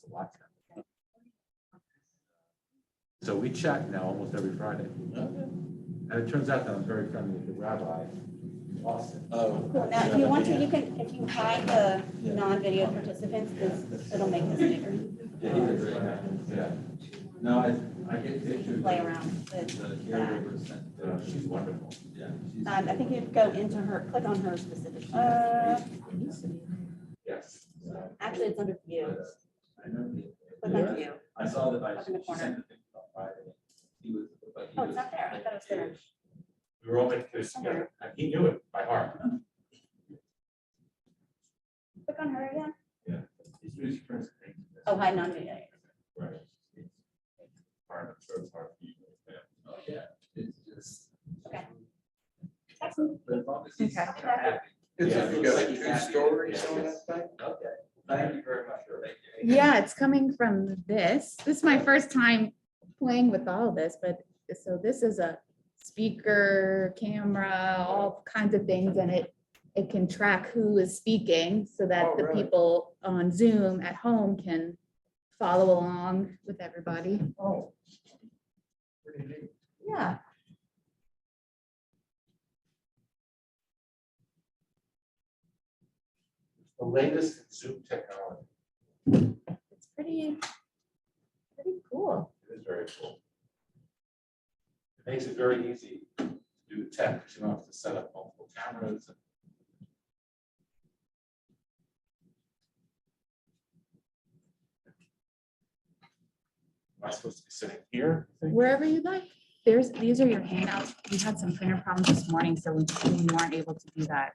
to watch that. So we chat now almost every Friday. And it turns out that I'm very friendly with the rabbi, Austin. Oh. Cool. Now, if you want to, you can, if you hide the non-video participants, it'll make this bigger. Yeah. No, I get pictures. Play around with The that. caregivers sent. She's wonderful. Yeah. she's- I think you'd go into her, click on her specific. Yes. Actually, it's under view. I know. Click on view. I saw that Up in the she corner. sent the thing on Friday. He was. but he Oh, it's was- not there. I thought it was there. We were all making this together. And he knew it by heart. Click on her again. He's really first thing. Oh, hide non-video. Right. Hard, I'm sure it's hard for you. Oh, yeah, it's just. Okay. But as long as he's Okay. happy. It's Yeah. like you got Like he's two happy. stories Yeah, on yes. that thing? Okay, thank you very much. Thank you. Yeah, it's coming from this. This is my first time playing with all this, but so this is a speaker, camera, all kinds of things, and it can track who is speaking so that Oh, the really? people on Zoom at home can follow along with everybody. Oh. Pretty neat. Yeah. The latest in Zoom technology. It's pretty cool. It is very cool. It makes it very easy to do the tech, because you don't have to set up multiple cameras. Am I supposed to be sitting here? I think? Wherever you'd like. These are your handouts. We had some printer problems this morning, so we weren't able to do that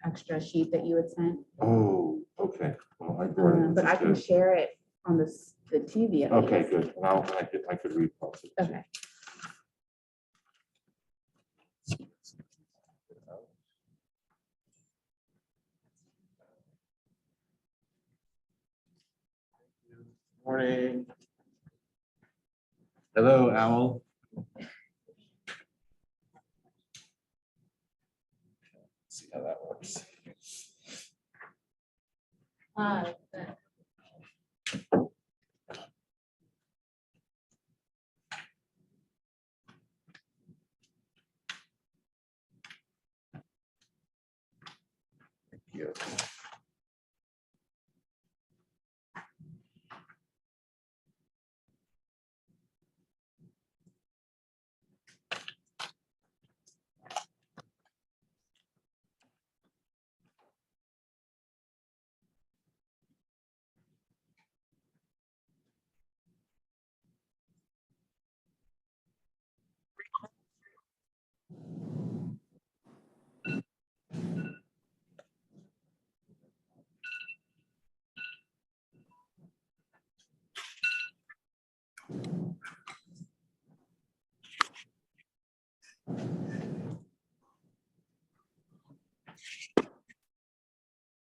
extra sheet that you had sent. Oh, okay. Well, I brought it. But I can share it on the TV. at Okay, least. good. Now I could repost it. Okay. Morning. Hello, Owl. See how that works. Thank you.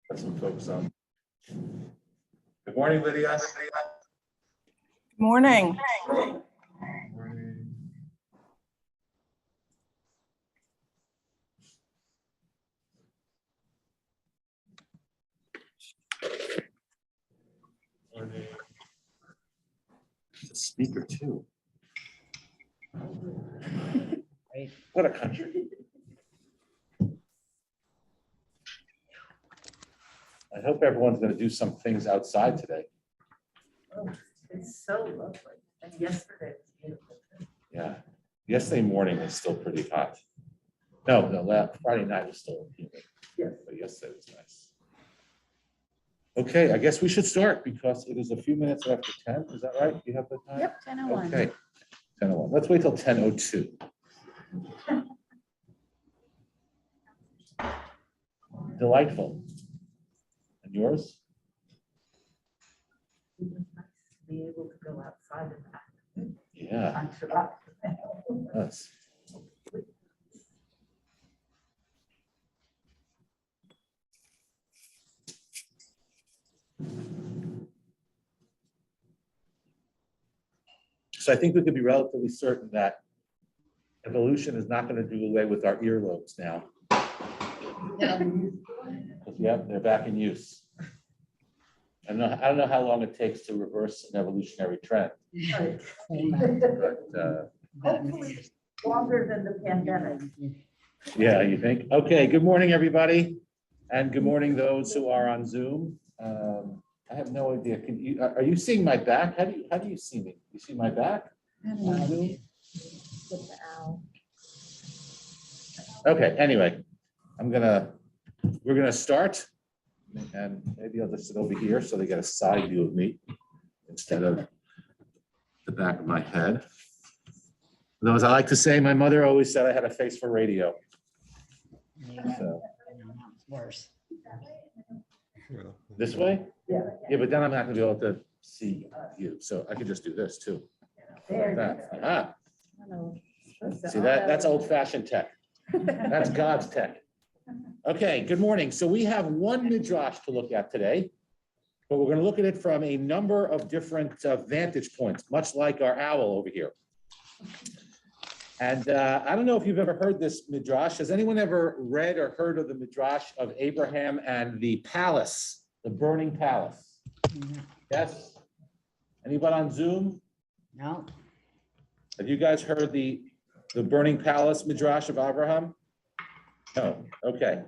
Got some folks on. Good morning, Lydia. Morning. Morning. Morning. The speaker too. What a country. I hope everyone's going to do some things outside today. It's so lovely. And yesterday was beautiful. Yeah. Yesterday morning was still pretty hot. No, Friday night was still humid. Yes. But yesterday was nice. Okay, I guess we should start because it is a few minutes after 10. Is that right? You have the time? Yep, 10:01. Okay. 10:01. Let's wait till 10:02. Delightful. And yours? It was nice to be able to go outside and act Yeah. on Shabbat. Yes. So I think we could be relatively certain that evolution is not going to do away with our earlobes now. Because, yeah, they're back in use. I don't know how long it takes to reverse an evolutionary trend, Right. but, Hopefully longer than the pandemic. yeah, you think? Okay, good morning, everybody. And good morning, those who are on Zoom. I have no idea. Are you seeing my back? How do you see me? You see my back? on Zoom? Okay, anyway, we're gonna start. And maybe I'll just sit over here so they get a side view of me instead of the back of my head. Though, as I like to say, my mother always said I had a face for radio. So, Worse. this way? Yeah. Yeah, but then I'm not gonna be able to see you, so I could just do this too. There Like you that. Ah, see that? That's old-fashioned tech. That's God's tech. Okay, good morning. So we have one Midrash to look at today, but we're going to look at it from a number of different vantage points, much like our owl over here. And I don't know if you've ever heard this Midrash. Has anyone ever read or heard of the Midrash of Abraham and the palace, the burning palace? Yes? Anybody on Zoom? No. Have you guys heard the burning palace Midrash of Abraham? No, okay.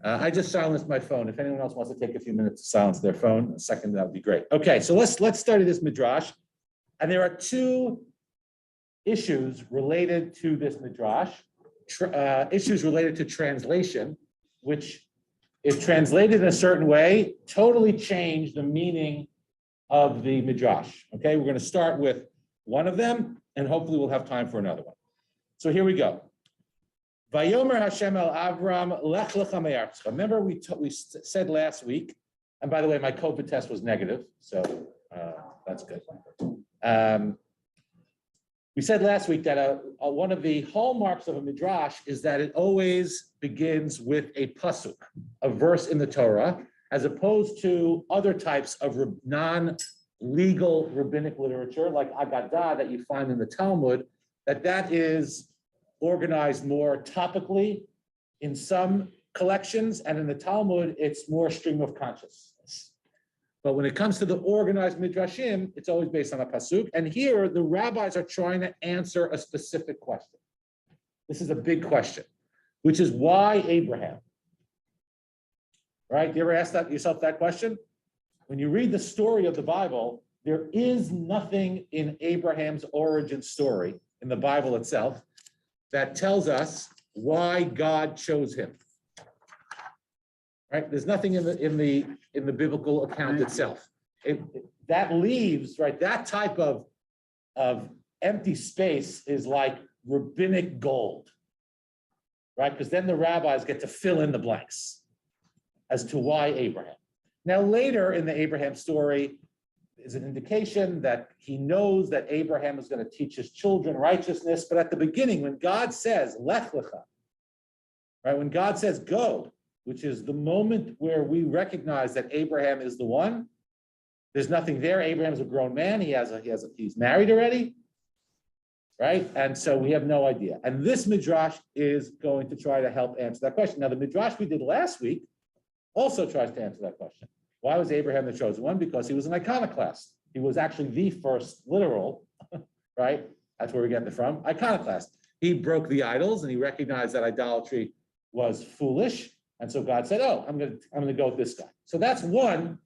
I just silenced my phone. If anyone else wants to take a few minutes to silence their phone, a second, that would be great. Okay, so let's study this Midrash. And there are two issues related to this Midrash, issues related to translation, which if translated in a certain way, totally change the meaning of the Midrash. Okay, we're going to start with one of them, and hopefully we'll have time for another one. So here we go. Vayomer Hashem el Avram lech lecha me'artzcha. Remember we said last week, and by the way, my COVID test was negative, so that's good. We said last week that one of the hallmarks of a midrash is that it always begins with a pasuk, a verse in the Torah, as opposed to other types of non-legal rabbinic literature like Agadah that you find in the Talmud, that is organized more topically in some collections, and in the Talmud, it's more stream of consciousness. But when it comes to the organized midrashim, it's always based on a pasuk. And here, the rabbis are trying to answer a specific question. This is a big question, which is why Abraham? Right? You ever ask yourself that question? When you read the story of the Bible, there is nothing in Abraham's origin story in the Bible itself that tells us why God chose him. Right? There's nothing in the biblical account itself. That leaves, right, that type of empty space is like rabbinic gold. Right? Because then the rabbis get to fill in the blanks as to why Abraham. Now later in the Abraham story is an indication that he knows that Abraham is going to teach his children righteousness. But at the beginning, when God says, Lech lecha, right, when God says go, which is the moment where we recognize that Abraham is the one, there's nothing there. Abraham's a grown man. He's married already, right? And so we have no idea. And this midrash is going to try to help answer that question. Now, the midrash we did last week also tries to answer that question. Why was Abraham the chosen one? Because he was an iconoclast. He was actually the first literal, right? That's where we get it from, iconoclast. He broke the idols and he recognized that idolatry was foolish. And so God said, oh, I'm gonna go with this guy. So that's one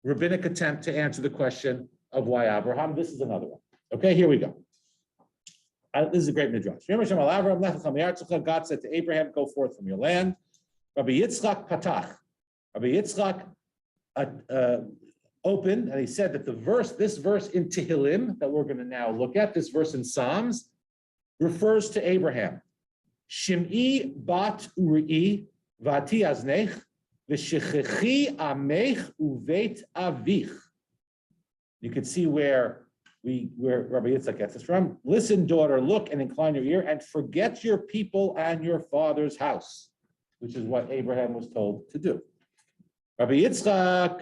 rabbinic attempt to answer the question of why Abraham. This is another one. Okay, here we go. This is a great midrash. God said to Abraham, go forth from your land. Rabbi Yitzchak patach. Rabbi Yitzchak opened, and he said that this verse in Tehillim that we're going to now look at, this verse in Psalms, refers to Abraham. Shim'i bat uri vati aznech v'shechechi amech uveit avich. You can see where Rabbi Yitzchak gets this from. Listen, daughter, look and incline your ear and forget your people and your father's house, which is what Abraham was told to do. Rabbi Yitzchak,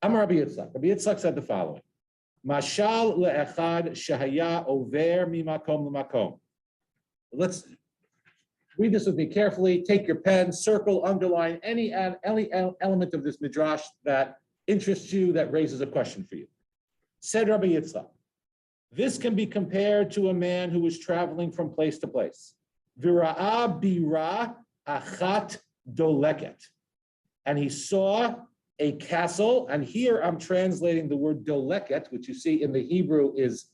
Rabbi Yitzchak said the following: Mashal le'echad shehaya over mimakom l'makom. Let's read this with me carefully. Take your pen, circle, underline any element of this midrash that interests you, that raises a question for you. Said Rabbi Yitzchak, this can be compared to a man who was traveling from place to place. V'ra'a bira achat doleket. And he saw a castle, and here I'm translating the word doleket, which you see in the Hebrew is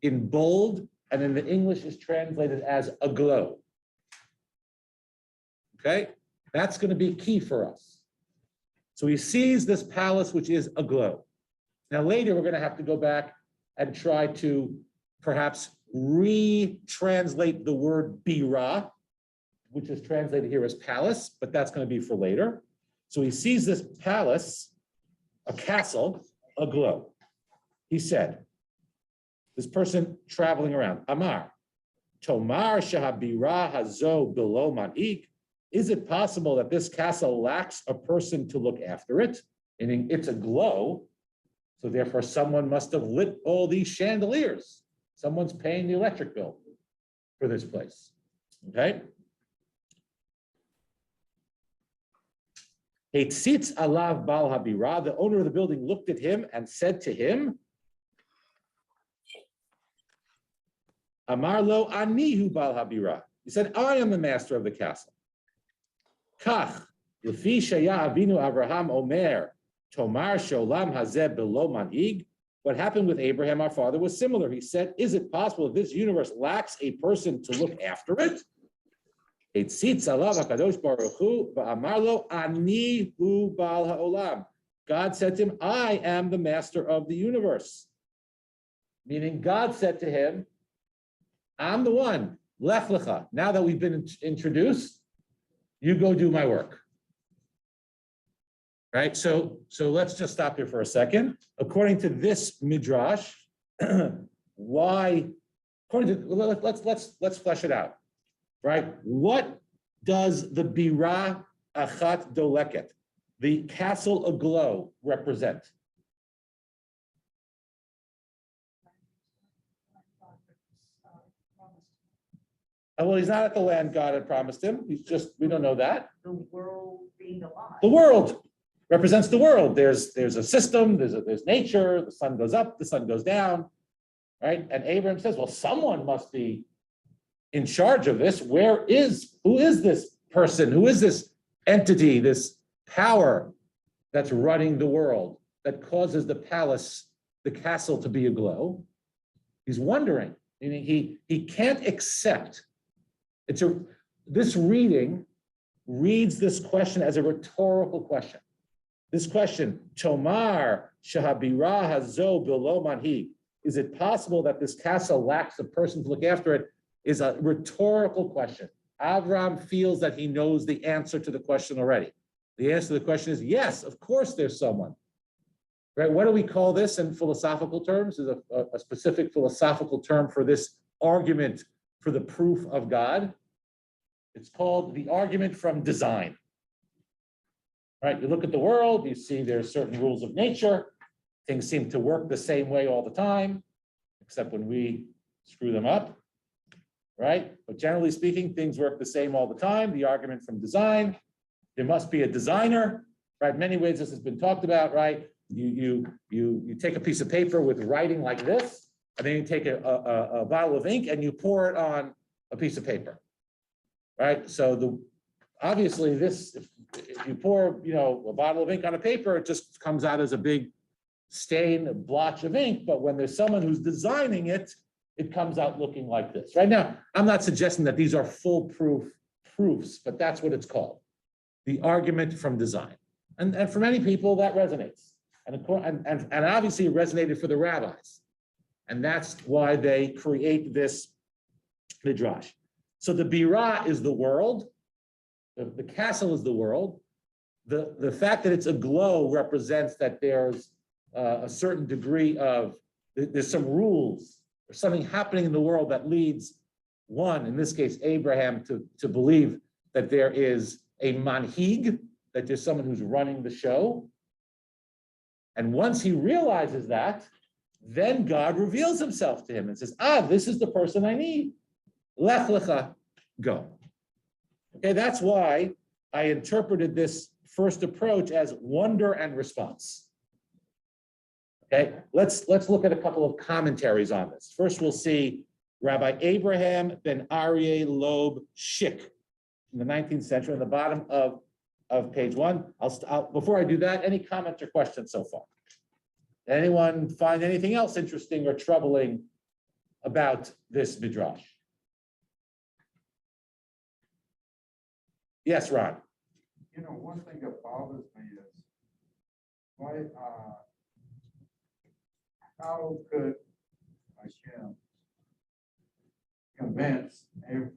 in bold, and in the English is translated as aglow. Okay, that's going to be key for us. So he sees this palace, which is aglow. Now later, we're going to have to go back and try to perhaps retranslate the word bira, which is translated here as palace, but that's going to be for later. So he sees this palace, a castle, aglow. He said, this person traveling around, Amar, Tomar shahabira hazo below man'ik. Is it possible that this castle lacks a person to look after it? Meaning it's aglow, so therefore someone must have lit all these chandeliers. Someone's paying the electric bill for this place, okay? Heitzitz alav bal habira, the owner of the building looked at him and said to him, Amar lo anihu bal habira. He said, I am the master of the castle. Kach, lefi shaya avinu Avraham omer, tomar sholam hazeh below manhig. What happened with Abraham, our father, was similar. He said, is it possible that this universe lacks a person to look after it? God said to him, I am the master of the universe. Meaning God said to him, I'm the one, lech lecha. Now that we've been introduced, you go do my work. Right, so let's just stop here for a second. According to this Midrash, let's flesh it out. Right? What does the bira achat doleket, the castle aglow, represent? Well, he's not at the land God had promised him. He's just, we don't know that. The world being alive. The world represents the world. There's a system, there's nature, the sun goes up, the sun goes down, right? And Abraham says, well, someone must be in charge of this. Who is this person? Who is this entity, this power that's running the world, that causes the palace, the castle to be aglow? He's wondering, meaning he can't accept. This reading reads this question as a rhetorical question. This question, Tomar shahabira hazo below manhi, is it possible that this castle lacks a person to look after it, is a rhetorical question. Avram feels that he knows the answer to the question already. The answer to the question is yes, of course there's someone. Right? What do we call this in philosophical terms? Is a specific philosophical term for this argument for the proof of God. It's called the argument from design. Right? You look at the world, you see there's certain rules of nature. Things seem to work the same way all the time, except when we screw them up. Right? But generally speaking, things work the same all the time. The argument from design. There must be a designer. Right? Many ways this has been talked about. Right? You take a piece of paper with writing like this, and then you take a bottle of ink and you pour it on a piece of paper. Right? So obviously this, if you pour a bottle of ink on a paper, it just comes out as a big stain, a blotch of ink. But when there's someone who's designing it, it comes out looking like this. Right now, I'm not suggesting that these are foolproof proofs, but that's what it's called. The argument from design. And for many people, that resonates. And obviously it resonated for the rabbis. And that's why they create this Midrash. So the bira is the world. The castle is the world. The fact that it's aglow represents that there's a certain degree of, there's some rules, there's something happening in the world that leads one, in this case, Abraham, to believe that there is a manhig, that there's someone who's running the show. And once he realizes that, then God reveals himself to him and says, this is the person I need. Lech lecha, go. Okay, that's why I interpreted this first approach as wonder and response. Okay, let's look at a couple of commentaries on this. First, we'll see Rabbi Abraham ben Aryeh Loeb Schick in the 19th century, on the bottom of page 1. Before I do that, any comments or questions so far? Anyone find anything else interesting or troubling about this midrash? Yes, Ron. You know, one thing that bothers me is why, how could Hashem convince Abraham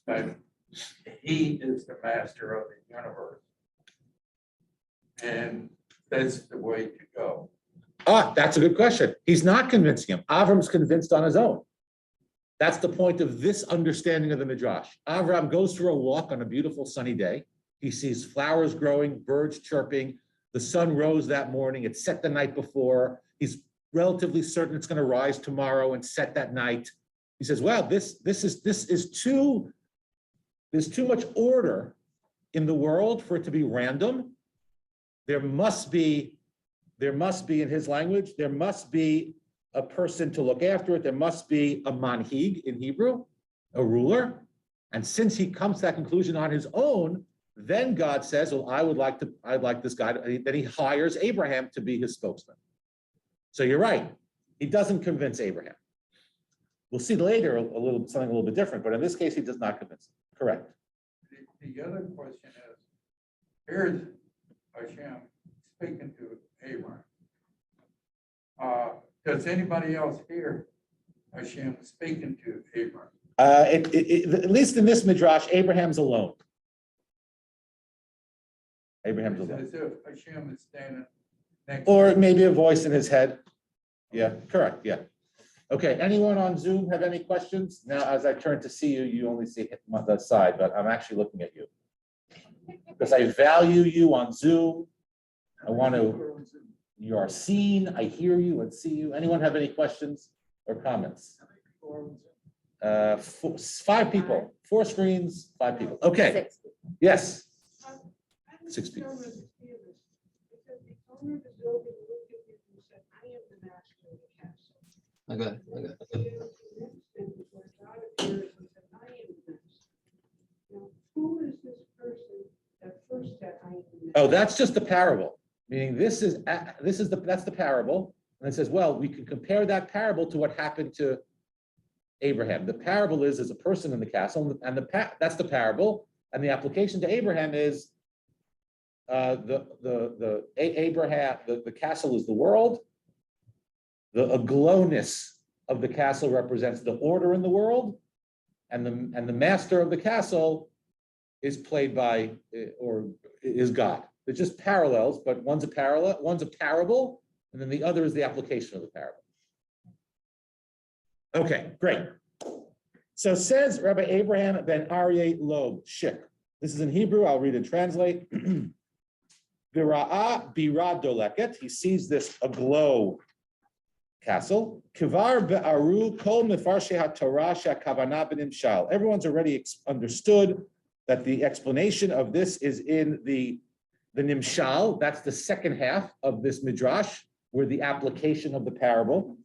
that he is the master of the universe? And that's the way to go. That's a good question. He's not convincing him. Avram's convinced on his own. That's the point of this understanding of the Midrash. Avram goes for a walk on a beautiful sunny day. He sees flowers growing, birds chirping. The sun rose that morning. It set the night before. He's relatively certain it's going to rise tomorrow and set that night. He says, "Well, there's too much order in the world for it to be random. There must be, in his language, there must be a person to look after it. There must be a manhig in Hebrew, a ruler. And since he comes to that conclusion on his own, then God says, well, I'd like this guy. Then he hires Abraham to be his spokesman. So you're right. He doesn't convince Abraham. We'll see later something a little bit different, but in this case, he does not convince him. Correct. The other question is, here's Hashem speaking to Abraham. Does anybody else hear Hashem speaking to Abraham? At least in this midrash, Abraham's alone. Abraham's It's alone. as if Hashem is standing next. Or maybe a voice in his head. Yeah, correct, yeah. Okay, anyone on Zoom have any questions? Now, as I turn to see you, you only see the side, but I'm actually looking at you. Because I value you on Zoom. I want to, you are seen, I hear you and see you. Anyone have any questions or comments? 5 people, 4 screens, 5 people. Okay, 6. yes. 6 people. I got it. Who is this person that first said I am the master? Oh, that's just the parable. Meaning that's the parable. And it says, well, we can compare that parable to what happened to Abraham. The parable is a person in the castle, and that's the parable. And the application to Abraham is the castle is the world. The aglowness of the castle represents the order in the world, and the master of the castle is played by or is God. They're just parallels, but one's a parable, and then the other is the application of the parable. Okay, great. So says Rabbi Abraham ben Aryeh Loeb Schick. This is in Hebrew. I'll read and translate. V'ra'a bira doleket. He sees this aglow castle. Kivar be'aru kol mefarshei haTorah she'akavana b'nimshal. Everyone's already understood that the explanation of this is in the nimshal. That's the second half of this midrash, where the application of the parable.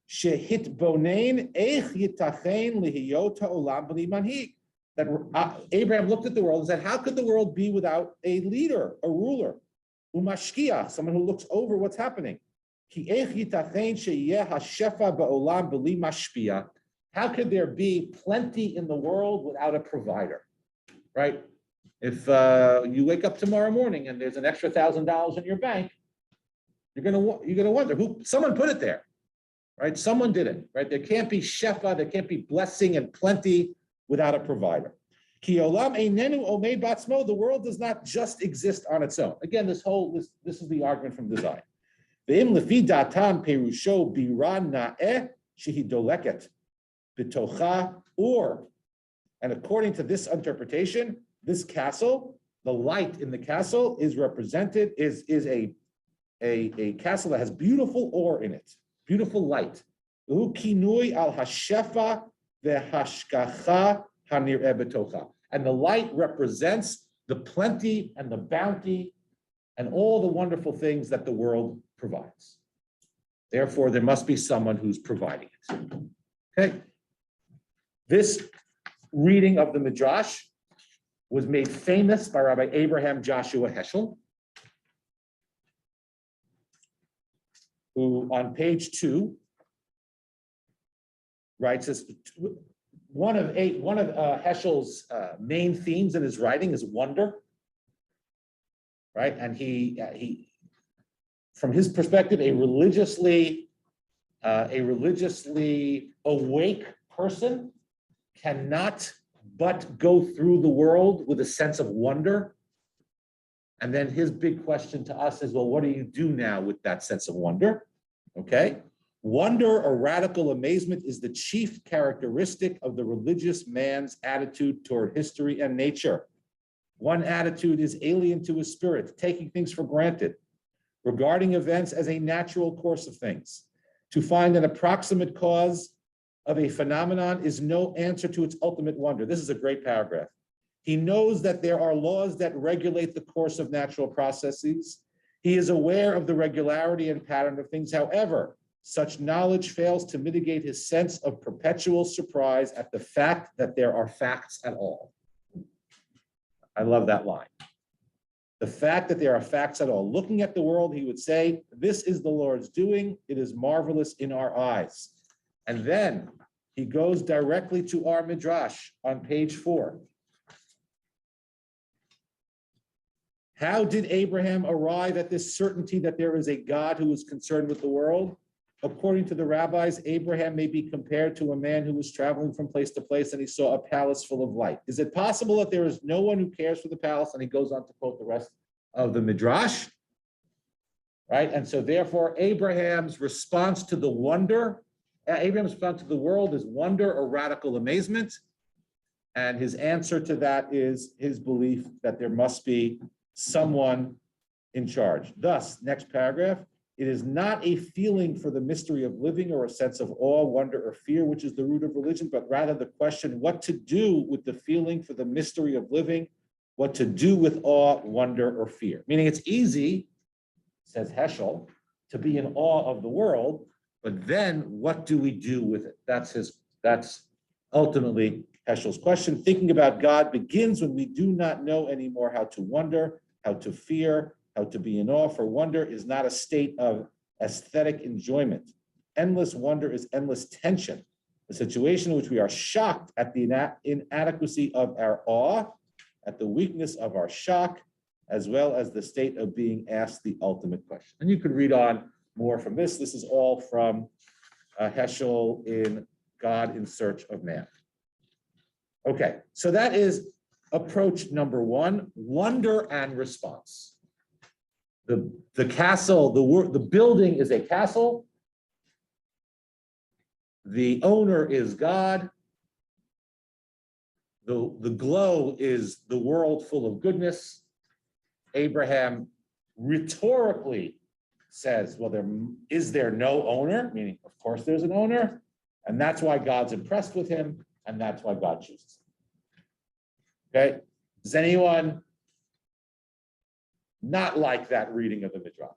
Shehit bonein eich yitachen lihiyot ha'olam b'li manhig. That Abraham looked at the world and said, how could the world be without a leader, a ruler? Umashkia, someone who looks over what's happening. How could there be plenty in the world without a provider, right? If you wake up tomorrow morning and there's an extra $1,000 in your bank, you're gonna wonder who. Someone put it there, right? Someone did it, right? There can't be shefa, there can't be blessing and plenty without a provider. The world does not just exist on its own. Again, this is the argument from design. Or, and according to this interpretation, this castle, the light in the castle is represented, is a castle that has beautiful ore in it, beautiful light. And the light represents the plenty and the bounty and all the wonderful things that the world provides. Therefore, there must be someone who's providing it. Okay. This reading of the Midrash was made famous by Rabbi Abraham Joshua Heschel, who on page 2 writes this. One of Heschel's main themes in his writing is wonder, right? And he, from his perspective, a religiously awake person cannot but go through the world with a sense of wonder. And then his big question to us is, well, what do you do now with that sense of wonder? Okay. Wonder or radical amazement is the chief characteristic of the religious man's attitude toward history and nature. One attitude is alien to his spirit, taking things for granted, regarding events as a natural course of things. To find an approximate cause of a phenomenon is no answer to its ultimate wonder. This is a great paragraph. He knows that there are laws that regulate the course of natural processes. He is aware of the regularity and pattern of things. However, such knowledge fails to mitigate his sense of perpetual surprise at the fact that there are facts at all. I love that line. The fact that there are facts at all. Looking at the world, he would say, this is the Lord's doing. It is marvelous in our eyes. And then he goes directly to our Midrash on page 4. How did Abraham arrive at this certainty that there is a God who is concerned with the world? According to the rabbis, Abraham may be compared to a man who was traveling from place to place and he saw a palace full of light. Is it possible that there is no one who cares for the palace? And he goes on to quote the rest of the Midrash, right? And so therefore, Abraham's response to the world is wonder or radical amazement. And his answer to that is his belief that there must be someone in charge. Thus, next paragraph, it is not a feeling for the mystery of living or a sense of awe, wonder, or fear, which is the root of religion, but rather the question what to do with the feeling for the mystery of living, what to do with awe, wonder, or fear. Meaning it's easy, says Heschel, to be in awe of the world, but then what do we do with it? That's ultimately Heschel's question. Thinking about God begins when we do not know anymore how to wonder, how to fear, how to be in awe. For wonder is not a state of aesthetic enjoyment. Endless wonder is endless tension, a situation in which we are shocked at the inadequacy of our awe, at the weakness of our shock, as well as the state of being asked the ultimate question. And you could read on more from this. This is all from Heschel in God in Search of Man. Okay, so that is approach number 1, wonder and response. The castle, the building is a castle. The owner is God. The glow is the world full of goodness. Abraham rhetorically says, well, is there no owner? Meaning, of course, there's an owner. And that's why God's impressed with him. And that's why God chooses him. Okay? Does anyone not like that reading of the Midrash?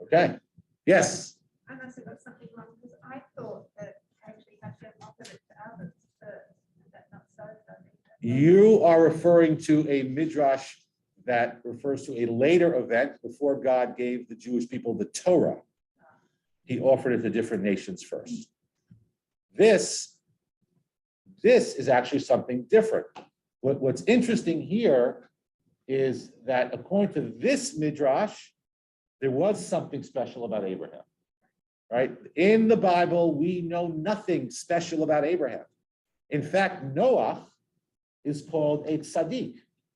Okay. Yes. I must have got something wrong because I thought that actually Hashem offered it to others first. That's not so. You are referring to a Midrash that refers to a later event before God gave the Jewish people the Torah. He offered it to different nations first. This is actually something different. What's interesting here is that according to this Midrash, there was something special about Abraham, right? In the Bible, we know nothing special about Abraham. In fact, Noah is called a tzaddik.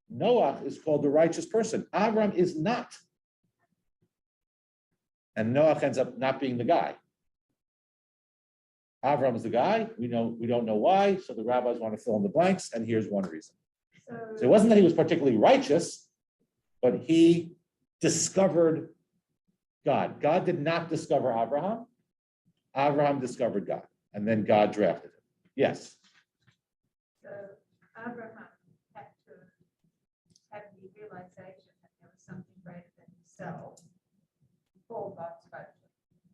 Noah is called the righteous person. Avram is not. And Noah ends up not being the guy. Avram is the guy. We don't know why. So the rabbis want to fill in the blanks. And here's one reason. So it wasn't that he was particularly righteous, but he discovered God. God did not discover Abraham. Abraham discovered God. And then God drafted him. Yes. So Abraham had to realization that there was something greater than himself. Before God spoke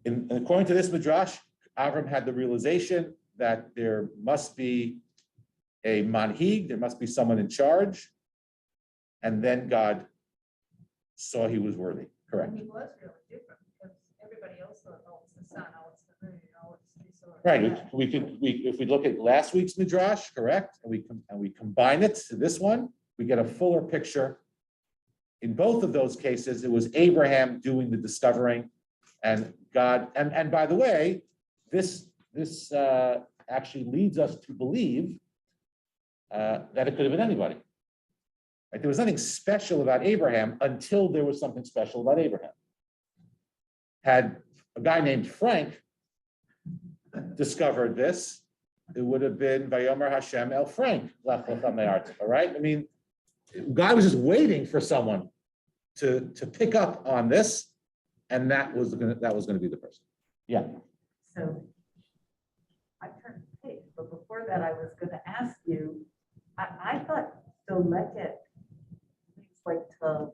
to him. According to this Midrash, Avram had the realization that there must be a manhig, there must be someone in charge. And then God saw he was worthy, correct? And he was really different because everybody else thought, oh, it's the sun, oh, it's the moon, oh, it's this or Right, that. if we look at last week's Midrash, correct, and we combine it to this one, we get a fuller picture. In both of those cases, it was Abraham doing the discovering, and God, and by the way, this actually leads us to believe that it could have been anybody. Right? There was nothing special about Abraham until there was something special about Abraham. Had a guy named Frank discovered this, it would have been Vayomer Hashem El Frank, left from the art. All right. I mean, God was just waiting for someone to pick up on this, and that was going to be the person. Yeah. So I turned the page, but before that, I was going to ask you, I thought Doleket means like to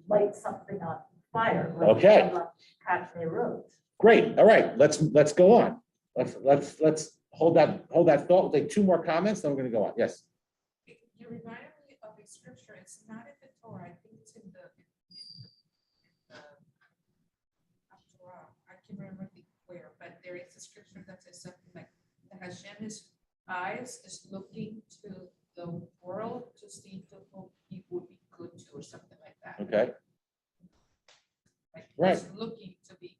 light something on fire. like Okay. on Kachne Road. Great. All right. Let's go on. Let's hold that thought. We'll take two more comments, then we're going to go on. Yes. You reminded me of a scripture. It's not in the Torah. I think it's in the Torah. I can't remember where, but there is a scripture that says something like that Hashem's eyes is looking to the world to see to whom he would be good to, or something like that. Okay. Like Right. he's looking to be.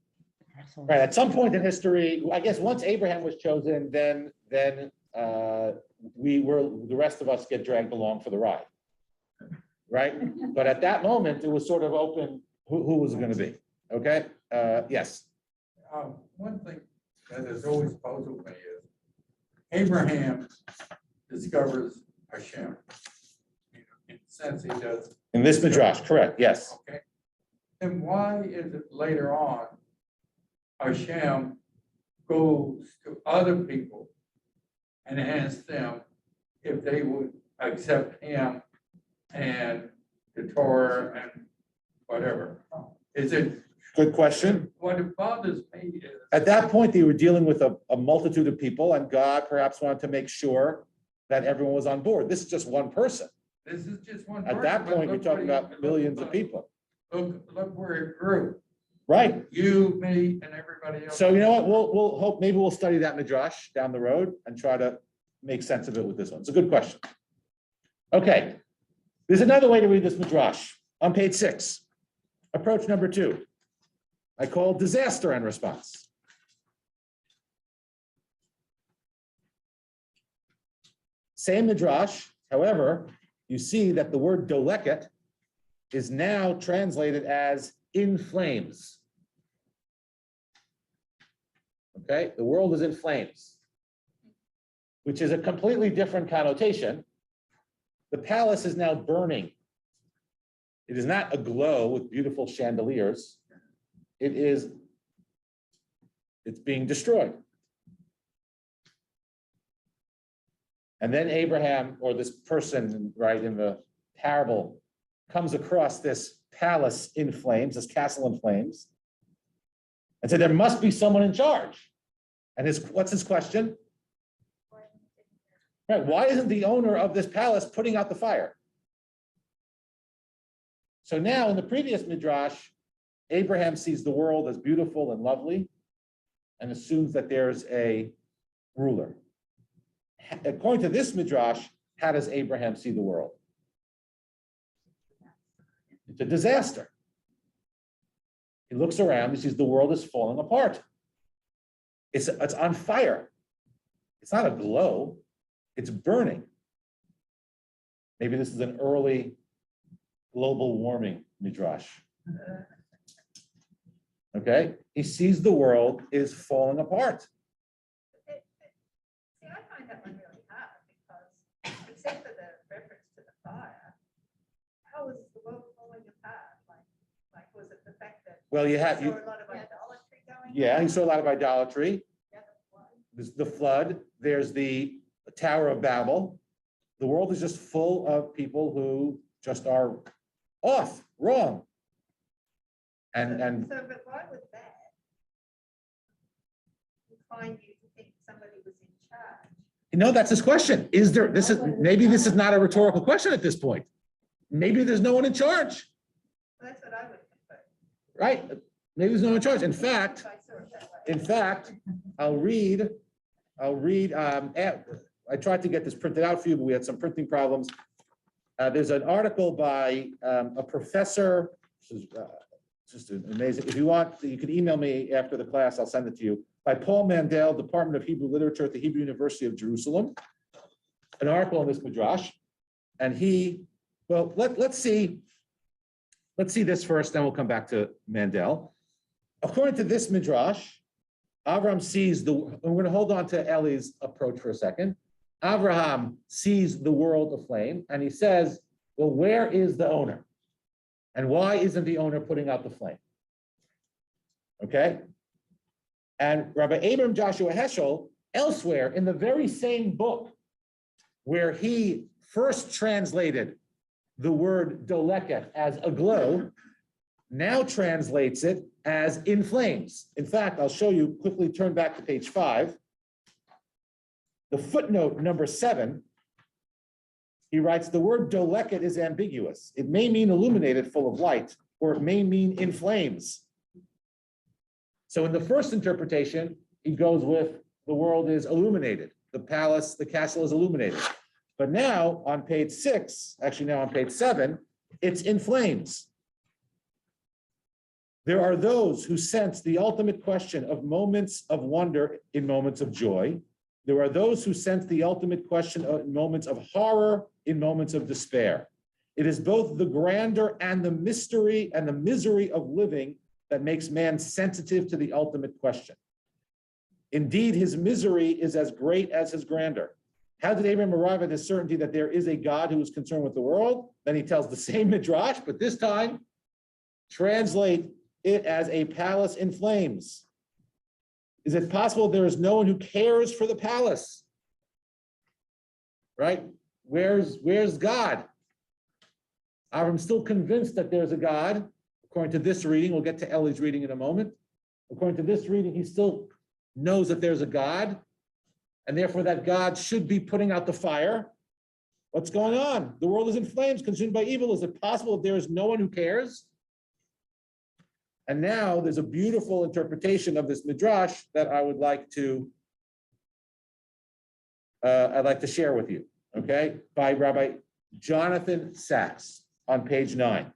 Right. At some point in history, I guess once Abraham was chosen, then the rest of us get dragged along for the ride. Right. But at that moment, it was sort of open who was it going to be. Okay. Yes. One thing that has always puzzled me is Abraham discovers Hashem. In a sense, he does. In this Midrash, correct. Yes. Okay. Then why is it later on Hashem goes to other people and asks them if they would accept him and the Torah and whatever? Is it, Good question. what it bothers me is, At that point, they were dealing with a multitude of people, and God perhaps wanted to make sure that everyone was on board. This is just one person. this is just one. At that person, but point, you're look talking what about millions of people. Look where it grew. Right. You, me, and everybody else. So you know what? We'll hope, maybe we'll study that Midrash down the road and try to make sense of it with this one. It's a good question. Okay. There's another way to read this Midrash on page 6. Approach number 2. I call disaster and response. Same Midrash, however, you see that the word doleket is now translated as in flames. Okay, the world is in flames, which is a completely different connotation. The palace is now burning. It is not aglow with beautiful chandeliers. It's being destroyed. And then Abraham, or this person, right, in the parable, comes across this palace in flames, this castle in flames, and said, there must be someone in charge. And what's his question? Right, why isn't the owner of this palace putting out the fire? So now in the previous Midrash, Abraham sees the world as beautiful and lovely and assumes that there's a ruler. According to this Midrash, how does Abraham see the world? It's a disaster. He looks around, he sees the world is falling apart. It's on fire. It's not a glow, it's burning. Maybe this is an early global warming Midrash. Okay, he sees the world is falling apart. See, I find that one really hard because except for the reference to the fire, how was the world falling apart? Like was it the fact that Well, you you have, saw a lot of idolatry going on? yeah, he saw a lot of idolatry. Yeah, the flood. There's the flood, there's the Tower of Babel. The world is just full of people who just are off, wrong. And So, but why would that incline you to think somebody was in charge? no, that's his question. Is there, maybe this is not a rhetorical question at this point. Maybe there's no one in charge, That's what I would prefer. right? Maybe there's no one in charge. In fact, If I saw it that way. in fact, I'll read, I tried to get this printed out for you, but we had some printing problems. There's an article by a professor, this is just amazing. If you want, you can email me after the class, I'll send it to you, by Paul Mandel, Department of Hebrew Literature at the Hebrew University of Jerusalem. An article on this Midrash. And he, well, let's see this first, then we'll come back to Mandel. According to this Midrash, Avraham sees and we're going to hold on to Eli's approach for a second. Avraham sees the world aflame, and he says, well, where is the owner? And why isn't the owner putting out the flame? Okay? And Rabbi Abram Joshua Heschel, elsewhere in the very same book, where he first translated the word doleket as aglow, now translates it as in flames. In fact, I'll show you, quickly turn back to page 5. The footnote number 7, he writes, the word doleket is ambiguous. It may mean illuminated, full of light, or it may mean in flames. So in the first interpretation, he goes with the world is illuminated. The palace, the castle is illuminated. But now on page 6, actually now on page 7, it's in flames. There are those who sense the ultimate question of moments of wonder in moments of joy. There are those who sense the ultimate question of moments of horror in moments of despair. It is both the grandeur and the mystery and the misery of living that makes man sensitive to the ultimate question. Indeed, his misery is as great as his grandeur. How did Abraham arrive at the certainty that there is a God who is concerned with the world? Then he tells the same Midrash, but this time translate it as a palace in flames. Is it possible there is no one who cares for the palace? Right? Where's God? I'm still convinced that there's a God. According to this reading, we'll get to Ellie's reading in a moment. According to this reading, he still knows that there's a God, and therefore that God should be putting out the fire. What's going on? The world is in flames, consumed by evil. Is it possible that there is no one who cares? And now there's a beautiful interpretation of this Midrash that I would like to, I'd like to share with you, okay? By Rabbi Jonathan Sachs on page 9.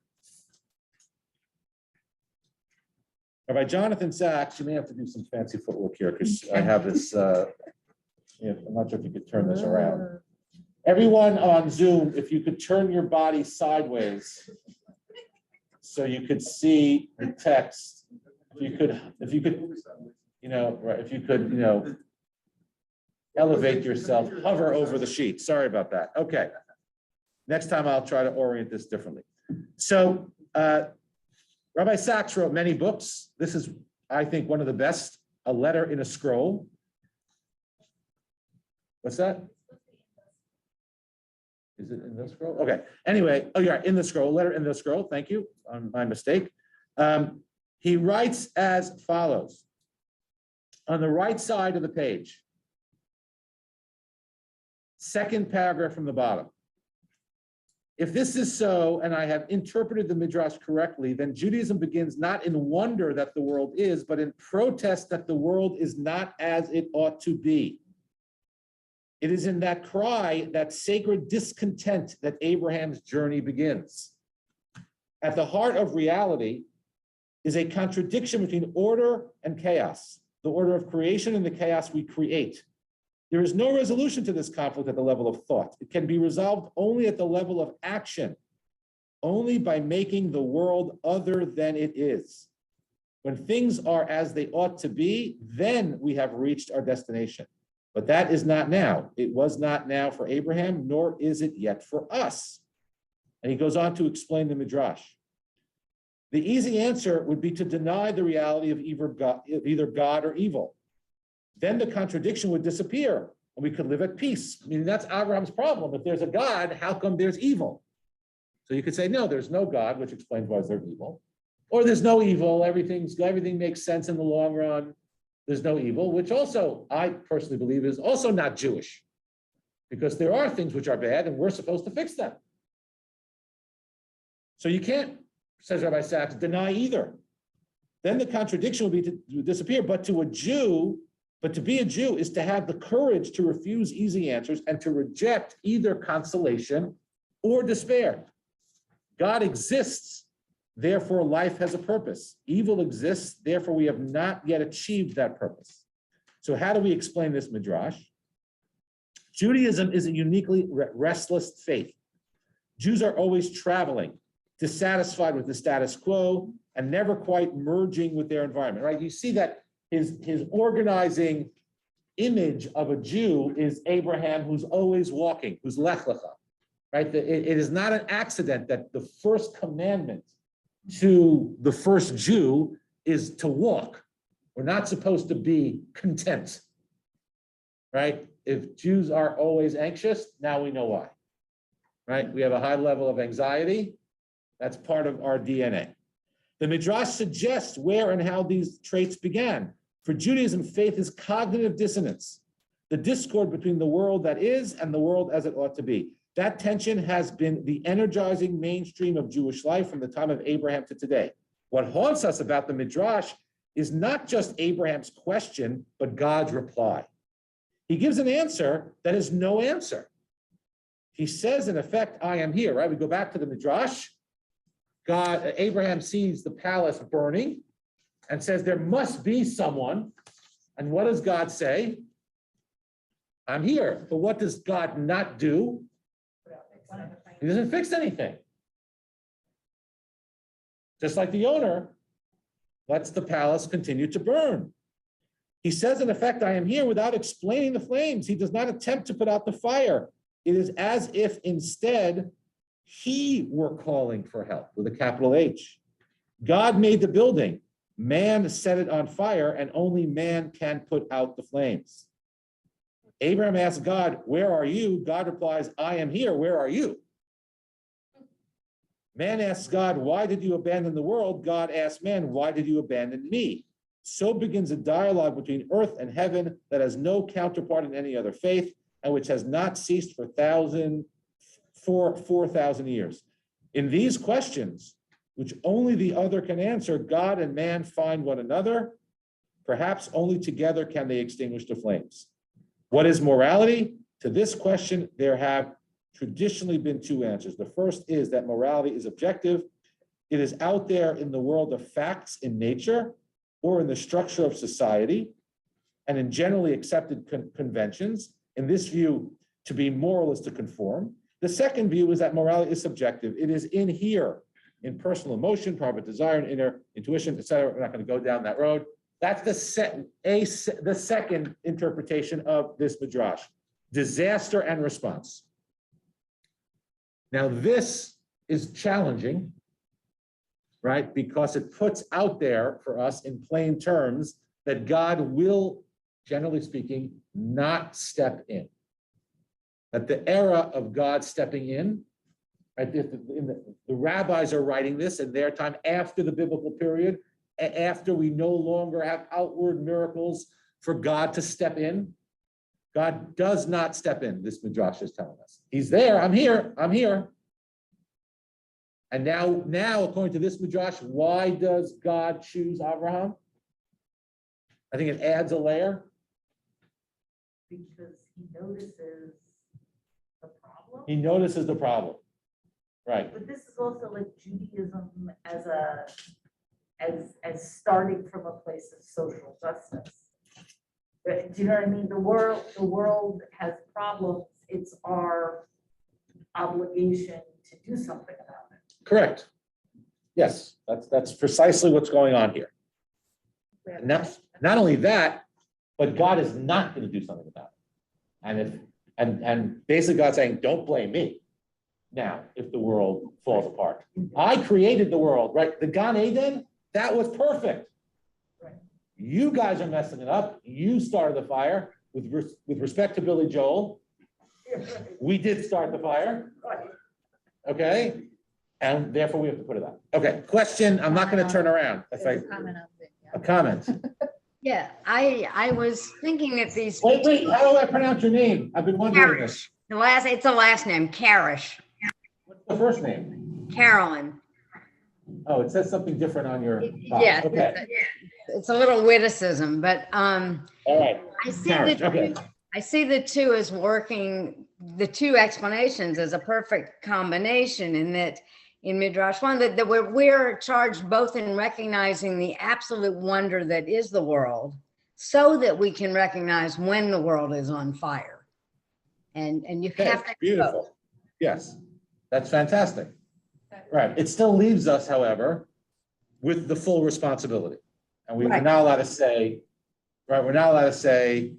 Rabbi Jonathan Sachs, you may have to do some fancy footwork here because I have this, I'm not sure if you could turn this around. Everyone on Zoom, if you could turn your body sideways so you could see the text, if you could, elevate yourself, hover over the sheet. Sorry about that. Okay. Next time I'll try to orient this differently. So Rabbi Sachs wrote many books. This is, I think, one of the best, A Letter in a Scroll. What's that? Is it in the scroll? Okay. Anyway, oh yeah, in the scroll, letter in the scroll. Thank you. My mistake. He writes as follows. On the right side of the page, second paragraph from the bottom. If this is so, and I have interpreted the Midrash correctly, then Judaism begins not in wonder that the world is, but in protest that the world is not as it ought to be. It is in that cry, that sacred discontent, that Abraham's journey begins. At the heart of reality is a contradiction between order and chaos, the order of creation and the chaos we create. There is no resolution to this conflict at the level of thought. It can be resolved only at the level of action, only by making the world other than it is. When things are as they ought to be, then we have reached our destination. But that is not now. It was not now for Abraham, nor is it yet for us. And he goes on to explain the Midrash. The easy answer would be to deny the reality of either God or evil. Then the contradiction would disappear and we could live at peace. I mean, that's Abraham's problem. If there's a God, how come there's evil? So you could say, no, there's no God, which explains why they're evil. Or there's no evil, everything makes sense in the long run. There's no evil, which also, I personally believe, is also not Jewish. Because there are things which are bad and we're supposed to fix them. So you can't, says Rabbi Sachs, deny either. Then the contradiction will be to disappear. But to be a Jew is to have the courage to refuse easy answers and to reject either consolation or despair. God exists, therefore life has a purpose. Evil exists, therefore we have not yet achieved that purpose. So how do we explain this Midrash? Judaism is a uniquely restless faith. Jews are always traveling, dissatisfied with the status quo, and never quite merging with their environment, right? You see that his organizing image of a Jew is Abraham, who's always walking, who's lech lecha, right? It is not an accident that the first commandment to the first Jew is to walk. We're not supposed to be content, right? If Jews are always anxious, now we know why, right? We have a high level of anxiety. That's part of our DNA. The Midrash suggests where and how these traits began. For Judaism, faith is cognitive dissonance, the discord between the world that is and the world as it ought to be. That tension has been the energizing mainstream of Jewish life from the time of Abraham to today. What haunts us about the Midrash is not just Abraham's question, but God's reply. He gives an answer that is no answer. He says, in effect, I am here, right? We go back to the Midrash. Abraham sees the palace burning and says, there must be someone. And what does God say? I'm here. But what does God not do? He doesn't fix anything. Just like the owner lets the palace continue to burn. He says, in effect, I am here without explaining the flames. He does not attempt to put out the fire. It is as if instead he were calling for help with a capital H. God made the building. Man set it on fire, and only man can put out the flames. Abraham asks God, where are you? God replies, I am here. Where are you? Man asks God, why did you abandon the world? God asks man, why did you abandon me? So begins a dialogue between earth and heaven that has no counterpart in any other faith and which has not ceased for 4,000 years. In these questions, which only the other can answer, God and man find one another. Perhaps only together can they extinguish the flames. What is morality? To this question, there have traditionally been two answers. The first is that morality is objective. It is out there in the world of facts in nature or in the structure of society and in generally accepted conventions. In this view, to be moral is to conform. The second view is that morality is subjective. It is in here, in personal emotion, private desire, and inner intuition, etc. We're not going to go down that road. That's the second interpretation of this Midrash, disaster and response. Now, this is challenging, right? Because it puts out there for us in plain terms that God will, generally speaking, not step in. That the era of God stepping in, right? The rabbis are writing this in their time after the biblical period, after we no longer have outward miracles for God to step in. God does not step in, this Midrash is telling us. He's there, I'm here. And now, according to this Midrash, why does God choose Abraham? I think it adds a layer. Because he notices the problem. He notices the problem, right? But this is also like Judaism as starting from a place of social justice. Do you know what I mean? The world has problems. It's our obligation to do something about it. Correct. Yes, that's precisely what's going on here. And not only that, but God is not going to do something about it. And basically God's saying, don't blame me now if the world falls apart. I created the world, right? The Gan Eden, that was perfect. Right. You guys are messing it up. You started the fire. With respect to Billy Joel, we did start the fire. Right. Okay? And therefore we have to put it up. Okay, question, I'm not gonna turn around. If There's I, a comment on it, yeah. a comment. Yeah, I was thinking that these. Wait, how do I pronounce your name? I've been wondering this. It's a last name, Karish, What's the first name? Carolyn. Oh, it says something different on your box. Yeah, Okay, it's a little witticism, but all right. I see Marriage, that okay. I see the two as working, the two explanations as a perfect combination in that in Midrash 1, that we're charged both in recognizing the absolute wonder that is the world so that we can recognize when the world is on fire. And you Okay, have to. beautiful. Yes, that's fantastic. Right, it still leaves us, however, with the full responsibility. And we're Right. not allowed to say, right, we're not allowed to say,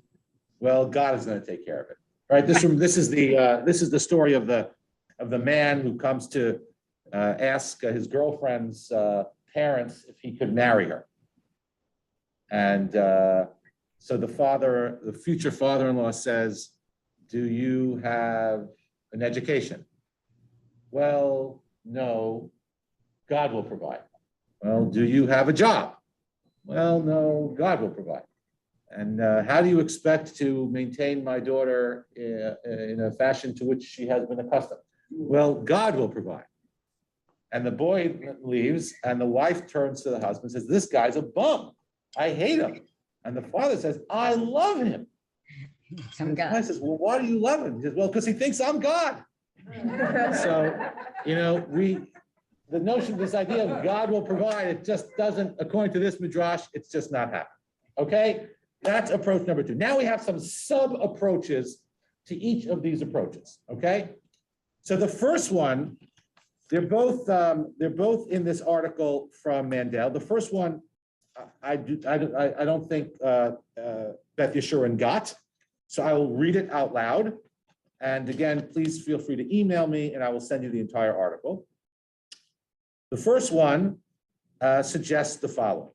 well, God is gonna take care of it. Right, this is the story of the man who comes to ask his girlfriend's parents if he could marry her. And so the future father-in-law says, do you have an education? Well, no, God will provide. Well, do you have a job? Well, no, God will provide. And how do you expect to maintain my daughter in a fashion to which she has been accustomed? Well, God will provide. And the boy leaves, and the wife turns to the husband and says, this guy's a bum. I hate him. And the father says, I love him. And the guy says, well, why do you love him? He says, well, because he thinks I'm God. So, the notion, this idea of God will provide, it just doesn't, according to this Midrash, it's just not happening. Okay? That's approach number 2. Now we have some sub-approaches to each of these approaches. Okay? So the first one, they're both in this article from Mandel. The first one, I don't think Beth Yeshurun got, so I will read it out loud. And again, please feel free to email me, and I will send you the entire article. The first one suggests the following,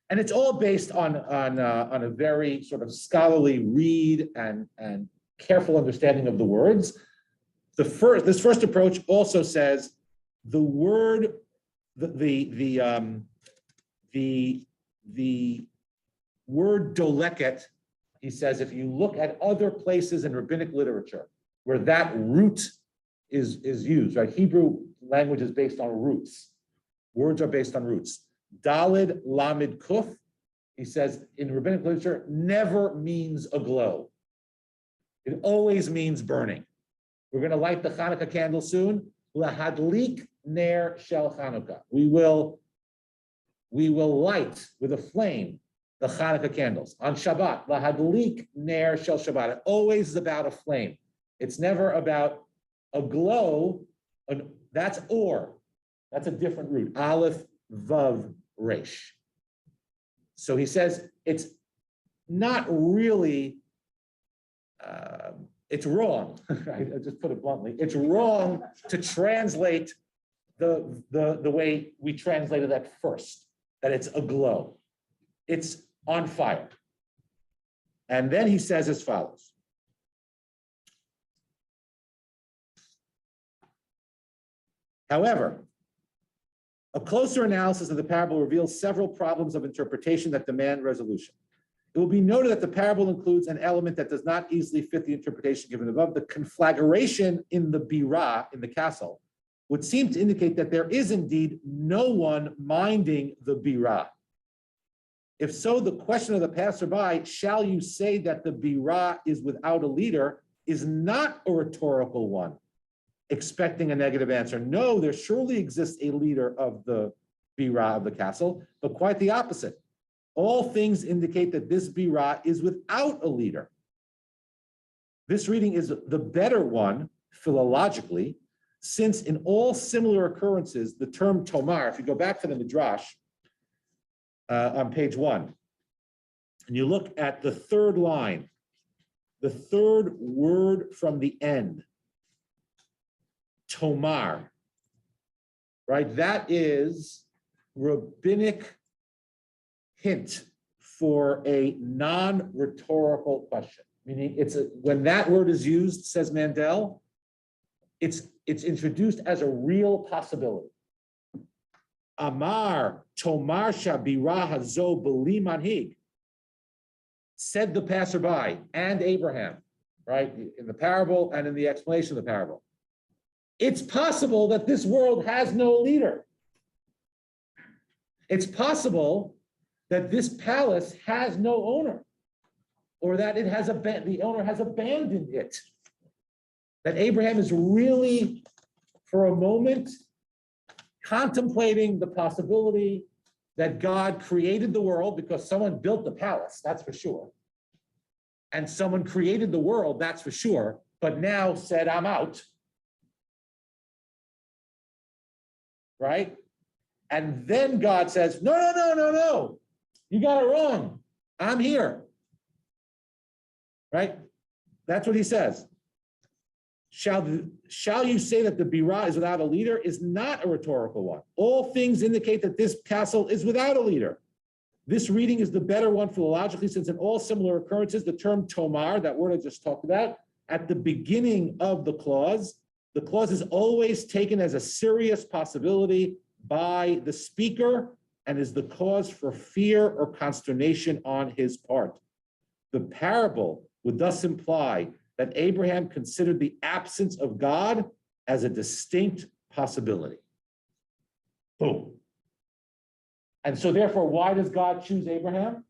and it's all based on a very sort of scholarly read and careful understanding of the words. This first approach also says the word, the word doleket, he says, if you look at other places in rabbinic literature where that root is used, right? Hebrew language is based on roots. Words are based on roots. Dalid Lamed Kuf, he says, in rabbinic literature, never means a glow. It always means burning. We're going to light the Hanukkah candle soon. Lahadlik ner shel Hanukkah. We will light with a flame the Hanukkah candles. On Shabbat, lahadlik ner shel Shabbat. It always is about a flame. It's never about a glow. That's or. That's a different root. Aleph, Vav, Resh. So he says it's not really, it's wrong. I just put it bluntly. It's wrong to translate the way we translated that first, that it's a glow. It's on fire. And then he says as follows. However, a closer analysis of the parable reveals several problems of interpretation that demand resolution. It will be noted that the parable includes an element that does not easily fit the interpretation given above. The conflagration in the birah, in the castle, would seem to indicate that there is indeed no one minding the birah. If so, the question of the passerby, shall you say that the birah is without a leader, is not a rhetorical one, expecting a negative answer. No, there surely exists a leader of the birah of the castle, but quite the opposite. All things indicate that this birah is without a leader. This reading is the better one, philologically, since in all similar occurrences, the term tomar, if you go back to the Midrash, on page 1, and you look at the third line, the third word from the end, tomar, right? That is rabbinic hint for a non-rhetorical question. Meaning when that word is used, says Mandel, it's it's introduced as a real possibility. Amar Tomar Shabira Hazo Beli Manhig, said the passerby and Abraham, right, in the parable and in the explanation of the parable. It's possible that this world has no leader. It's possible that this palace has no owner, or that it has the owner has abandoned it. That Abraham is really, for a moment, contemplating the possibility that God created the world, because someone built the palace, that's for sure. And someone created the world, that's for sure, but now said, I'm out. Right? And then God says, no, you got it wrong. I'm here. Right? That's what he says. Shall you say that the Birah is without a leader is not a rhetorical one. All things indicate that this castle is without a leader. This reading is the better one philologically, since in all similar occurrences, the term tomar, that word I just talked about, at the beginning of the clause is always taken as a serious possibility by the speaker and is the cause for fear or consternation on his part. The parable would thus imply that Abraham considered the absence of God as a distinct possibility. Boom. And so therefore, why does God choose Abraham?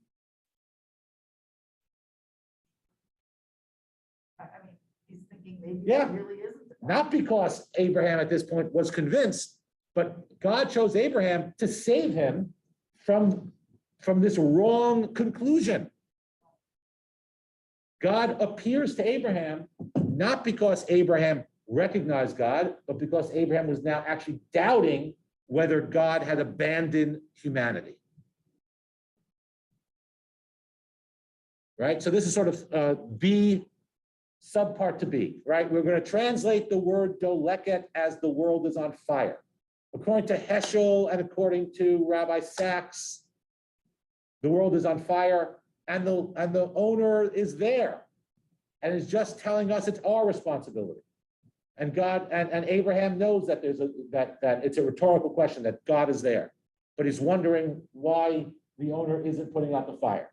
I mean, he's thinking maybe Yeah. it really isn't. Not because Abraham at this point was convinced, but God chose Abraham to save him from this wrong conclusion. God appears to Abraham, not because Abraham recognized God, but because Abraham was now actually doubting whether God had abandoned humanity. Right? So this is sort of B, subpart to B, right? We're going to translate the word doleket as the world is on fire. According to Heschel and according to Rabbi Sachs, the world is on fire and the owner is there and is just telling us it's our responsibility. And God and Abraham knows that that it's a rhetorical question, that God is there, but he's wondering why the owner isn't putting out the fire.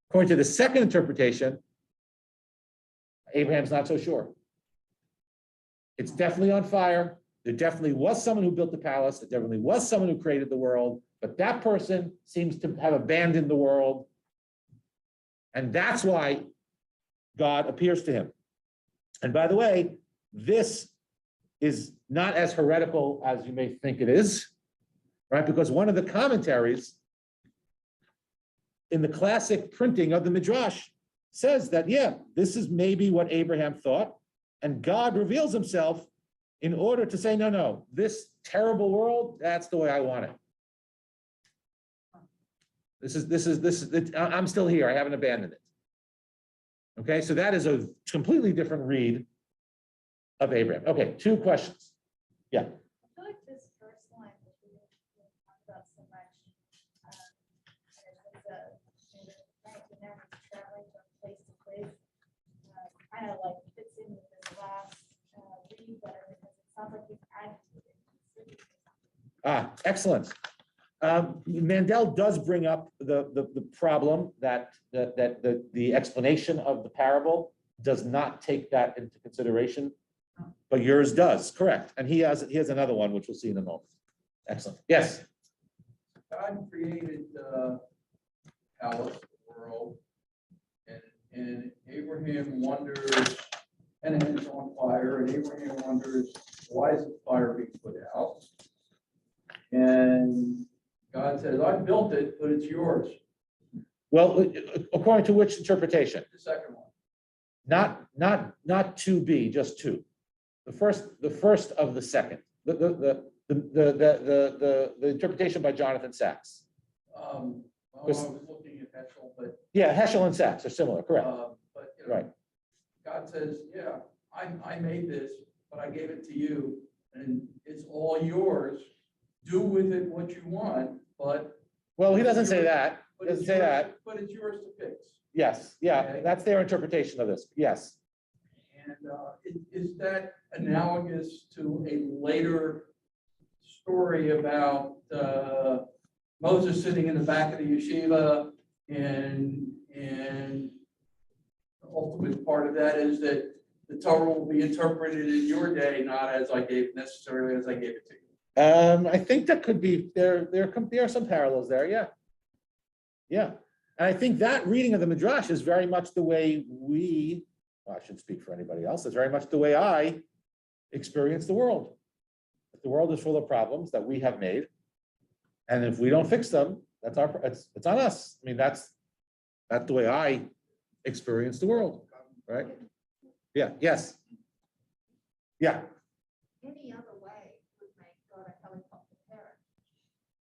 According to the second interpretation, Abraham's not so sure. It's definitely on fire. There definitely was someone who built the palace. There definitely was someone who created the world, but that person seems to have abandoned the world. And that's why God appears to him. And by the way, this is not as heretical as you may think it is, right? Because one of the commentaries in the classic printing of the Midrash says that, yeah, this is maybe what Abraham thought, and God reveals himself in order to say, no, this terrible world, that's the way I want it. I'm still here, I haven't abandoned it. Okay, so that is a completely different read of Abraham. Okay, 2 questions. Yeah. I feel like this first line that we didn't talk about so much, traveling from place to place, kind of like fits in with this last read better because it sounds like he's adding to it. Excellent. Mandel does bring up the problem that the explanation of the parable does not take that into consideration, but yours does, correct. And he has another one, which we'll see in a moment. Excellent. Yes. God created the palace, the world, and Abraham wonders, and it's on fire, and Abraham wonders, why is the fire being put out? And God says, I built it, but it's yours. Well, according to which interpretation? The second one. Not 2B, just 2. The first of the second. The interpretation by Jonathan Sachs. I was looking at Heschel, but. Yeah, Heschel and Sachs are similar, correct. But you know, Right. God says, yeah, I made this, but I gave it to you, and it's all yours. Do with it what you want, but. Well, he doesn't say that. But Doesn't it's say yours- that. But it's yours to fix. Yes, yeah, Okay. that's their interpretation of this. Yes. is that analogous to a later story about Moses sitting in the back of the yeshiva, and the ultimate part of that is that the Torah will be interpreted in your day, not as I gave necessarily as I gave it to you. I think that could be, there are some parallels there, yeah. Yeah, and I think that reading of the Midrash is very much the way I shouldn't speak for anybody else, it's very much the way I experience the world. The world is full of problems that we have made, and if we don't fix them, it's on us. I mean, that's the way I experience the world, right? Yeah, yes. Yeah. Any other way would make God a helicopter parent.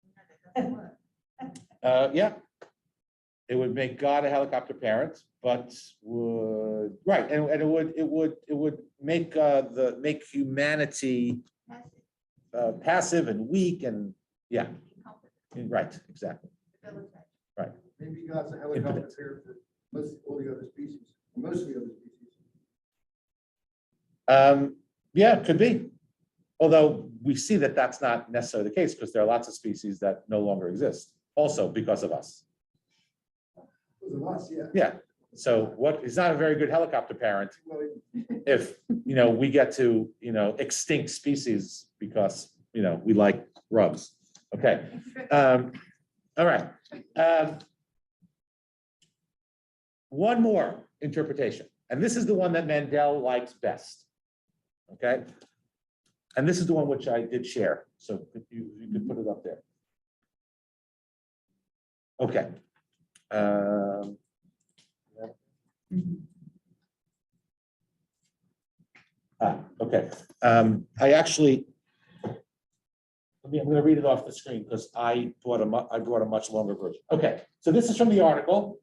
You know, that doesn't work. Yeah. It would make God a helicopter parent, but would, right, and it would make make humanity passive and weak and, yeah, right, exactly. Right. Maybe God's a helicopter parent for most all the other species, most of the other species. Yeah, it could be. Although we see that that's not necessarily the case, because there are lots of species that no longer exist, also because of us. Because of us, yeah. Yeah. So he's not a very good helicopter parent if, we get to, extinct species because, we like grubs. Okay. All right. One more interpretation, and this is the one that Mandel likes best. Okay. And this is the one which I did share. So you could put it up there. Okay. Okay. I actually, I'm going to read it off the screen because I brought a much longer version. Okay. So this is from the article.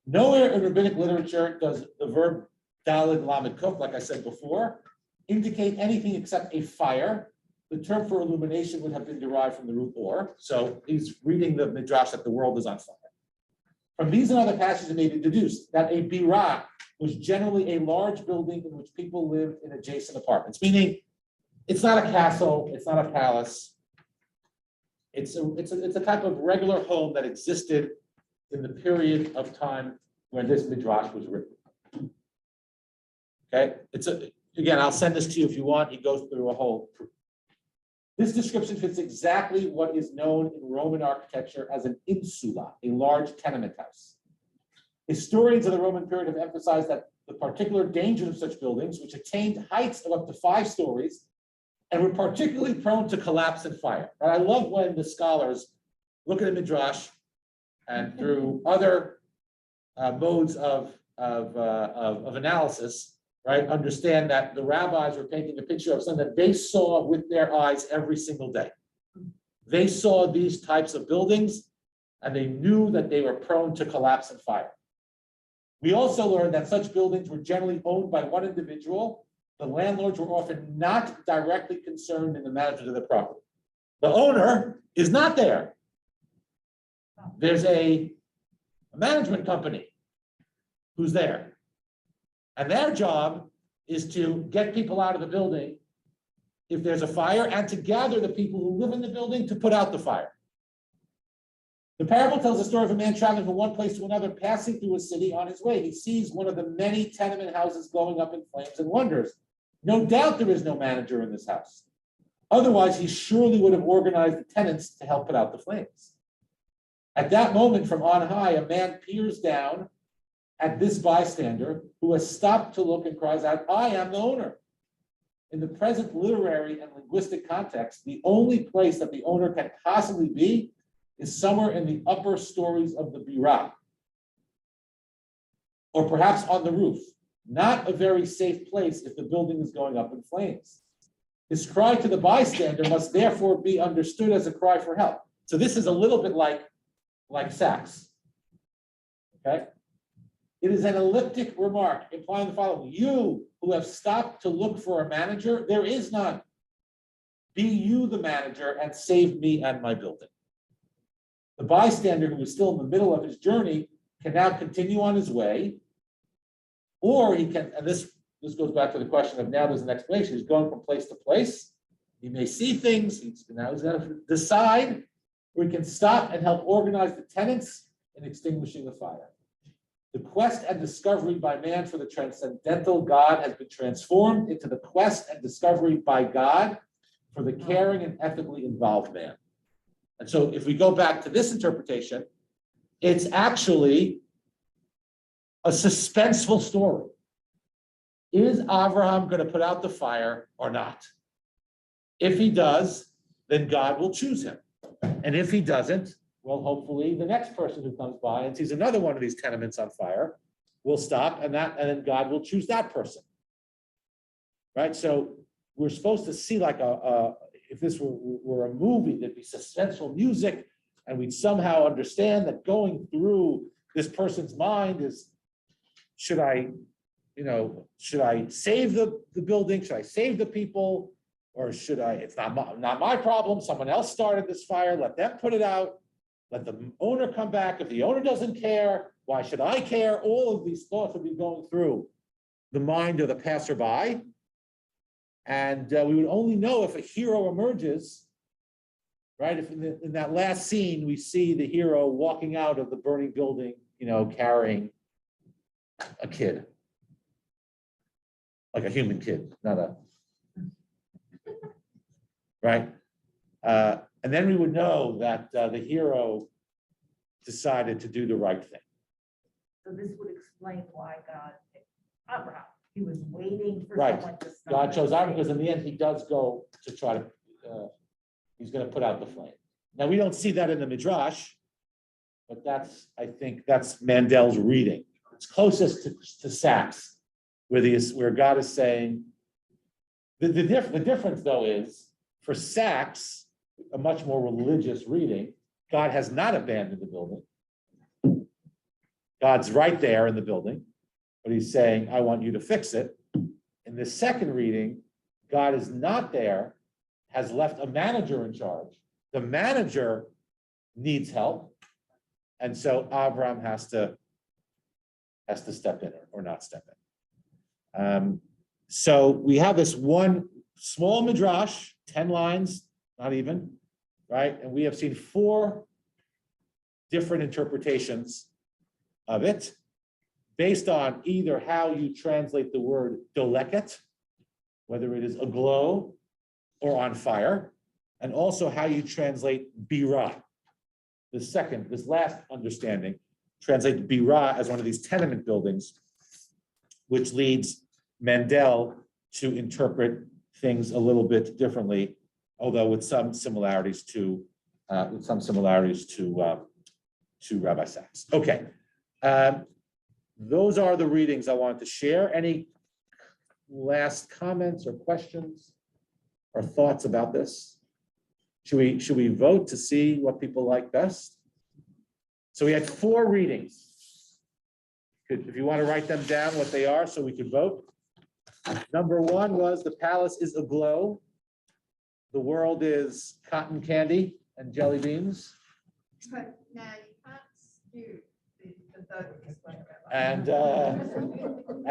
Nowhere in rabbinic literature does the verb dalid lamed kuf, like I said before, indicate anything except a fire. The term for illumination would have been derived from the root or. So he's reading the Midrash that the world is on fire. From these and other passages, it may be deduced that a birah was generally a large building in which people lived in adjacent apartments, meaning it's not a castle, it's not a palace. It's a type of regular home that existed in the period of time when this Midrash was written. Okay, again, I'll send this to you if you want. He goes through a whole. This description fits exactly what is known in Roman architecture as an insula, a large tenement house. Historians of the Roman period have emphasized that the particular dangers of such buildings, which attained heights of up to 5 stories, and were particularly prone to collapse and fire. And I love when the scholars look at a Midrash and through other modes of analysis, right, understand that the rabbis were painting a picture of something that they saw with their eyes every single day. They saw these types of buildings and they knew that they were prone to collapse and fire. We also learned that such buildings were generally owned by one individual. The landlords were often not directly concerned in the management of the property. The owner is not there. There's a management company who's there. And their job is to get people out of the building if there's a fire and to gather the people who live in the building to put out the fire. The parable tells the story of a man traveling from one place to another, passing through a city on his way. He sees one of the many tenement houses going up in flames and wonders, no doubt there is no manager in this house. Otherwise, he surely would have organized the tenants to help put out the flames. At that moment, from on high, a man peers down at this bystander who has stopped to look and cries out, I am the owner. In the present literary and linguistic context, the only place that the owner can possibly be is somewhere in the upper stories of the birah, or perhaps on the roof. Not a very safe place if the building is going up in flames. His cry to the bystander must therefore be understood as a cry for help. So this is a little bit like Sachs. Okay? It is an elliptic remark implying the following: you who have stopped to look for a manager, there is none. Be you the manager and save me and my building. The bystander who is still in the middle of his journey can now continue on his way, or he can, and this this goes back to the question of now there's an explanation. He's going from place to place. He may see things. Now he's going to decide where he can stop and help organize the tenants in extinguishing the fire. The quest and discovery by man for the transcendental God has been transformed into the quest and discovery by God for the caring and ethically involved man. And so if we go back to this interpretation, it's actually a suspenseful story. Is Abraham going to put out the fire or not? If he does, then God will choose him. And if he doesn't, well, hopefully the next person who comes by and sees another one of these tenements on fire will stop, and then God will choose that person. Right? So we're supposed to see like if this were a movie, there'd be suspenseful music, and we'd somehow understand that going through this person's mind is, should I save the building? Should I save the people? Or should I, it's not my problem. Someone else started this fire. Let them put it out. Let the owner come back. If the owner doesn't care, why should I care? All of these thoughts would be going through the mind of the passerby. And we would only know if a hero emerges, right? If in that last scene, we see the hero walking out of the burning building, carrying a kid. Like a human kid, not a, right? And then we would know that the hero decided to do the right thing. So this would explain why God picked Abraham. He was waiting for Right. someone to. God chose Abraham because in the end, he does go to try to, he's going to put out the flame. Now, we don't see that in the Midrash, but I think that's Mandel's reading. It's closest to Sachs, where God is saying, the difference though is, for Sachs, a much more religious reading, God has not abandoned the building. God's right there in the building, but he's saying, I want you to fix it. In the second reading, God is not there, has left a manager in charge. The manager needs help. And so Abraham has to step in or not step in. So we have this one small midrash, 10 lines, not even, right? And we have seen 4 different interpretations of it based on either how you translate the word doleket, whether it is aglow or on fire, and also how you translate birah. This last understanding, translate birah as one of these tenement buildings, which leads Mandel to interpret things a little bit differently, although with some similarities to Rabbi Sachs. Okay, those are the readings I wanted to share. Any last comments or questions or thoughts about this? Should we vote to see what people like best? So we had 4 readings. If you want to write them down, what they are, so we could vote. Number 1 was the palace is aglow. The world is cotton candy and jelly beans. But now you can't skew the vote this way. And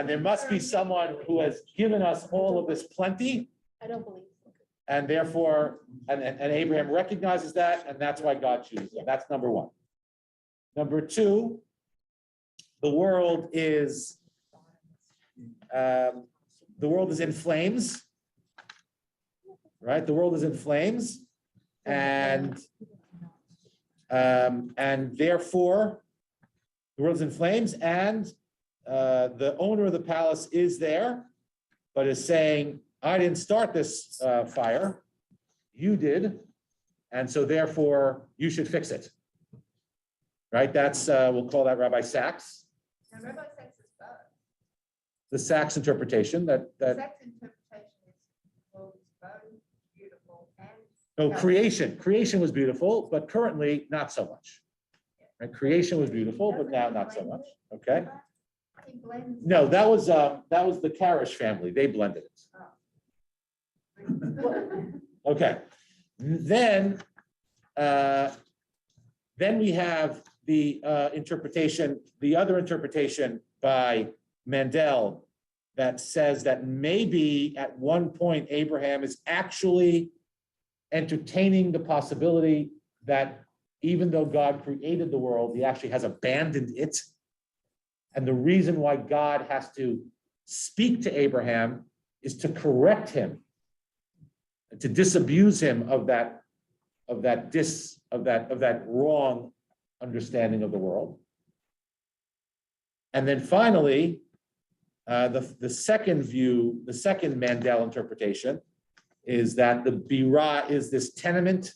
there must be someone who has given us all of this plenty. I don't believe so. And therefore, and Abraham recognizes that, and that's why God chooses. That's number 1. Number 2, the world is in flames, right? The world is in flames, and therefore the world is in flames, and the owner of the palace is there, but is saying, I didn't start this fire, you did, and so therefore you should fix it. Right? That's we'll call that Rabbi Sachs. Now, Rabbi Sachs is both. The Sachs interpretation that Sachs interpretation is both beautiful and. no, creation was beautiful, but currently not so much. Right? Creation was beautiful, but now not so much. Okay. He blends. No, that was the Karish family. They blended it. Okay. Then we have the interpretation, the other interpretation by Mandel, that says that maybe at one point Abraham is actually entertaining the possibility that even though God created the world, he actually has abandoned it. And the reason why God has to speak to Abraham is to correct him, to disabuse him of that wrong understanding of the world. And then finally, the second view, the second Mandel interpretation is that the birah is this tenement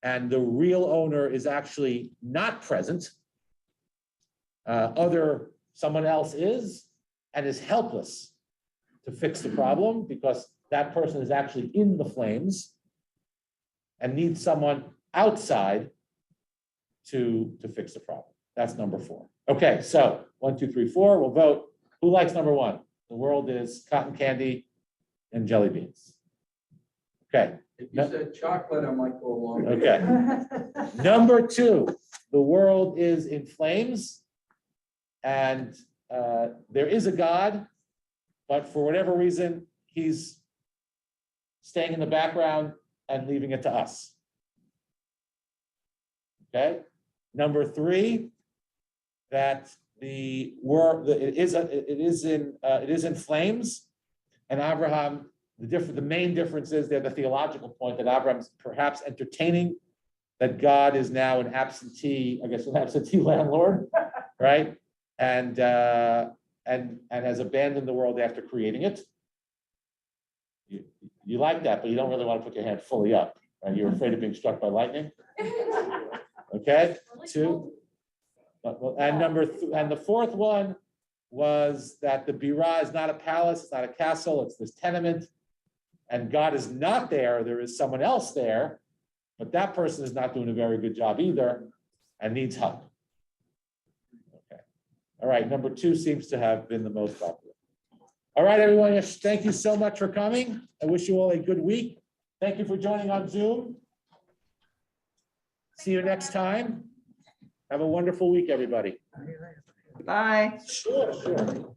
and the real owner is actually not present. Someone else is and is helpless to fix the problem because that person is actually in the flames and needs someone outside to fix the problem. That's number 4. Okay, so 1, 2, 3, 4, we'll vote. Who likes number 1? The world is cotton candy and jelly beans. Okay. If you said chocolate, I might go along. with it. Okay. Number 2, the world is in flames and there is a God, but for whatever reason, he's staying in the background and leaving it to us. Okay. Number 3, that the world it is in flames, and Abraham. The main difference is the theological point that Abraham's perhaps entertaining that God is now an absentee landlord, right? And has abandoned the world after creating it. You like that, but you don't really want to put your hand fully up, right? You're afraid of being struck by lightning. Okay, 2. And and the 4th one was that the birah is not a palace, it's not a castle, it's this tenement. And God is not there, there is someone else there, but that person is not doing a very good job either and needs help. Okay. All right, number 2 seems to have been the most popular. All right, everyone, thank you so much for coming. I wish you all a good week. Thank you for joining on Zoom. See you next time. Have a wonderful week, everybody. Bye. Sure.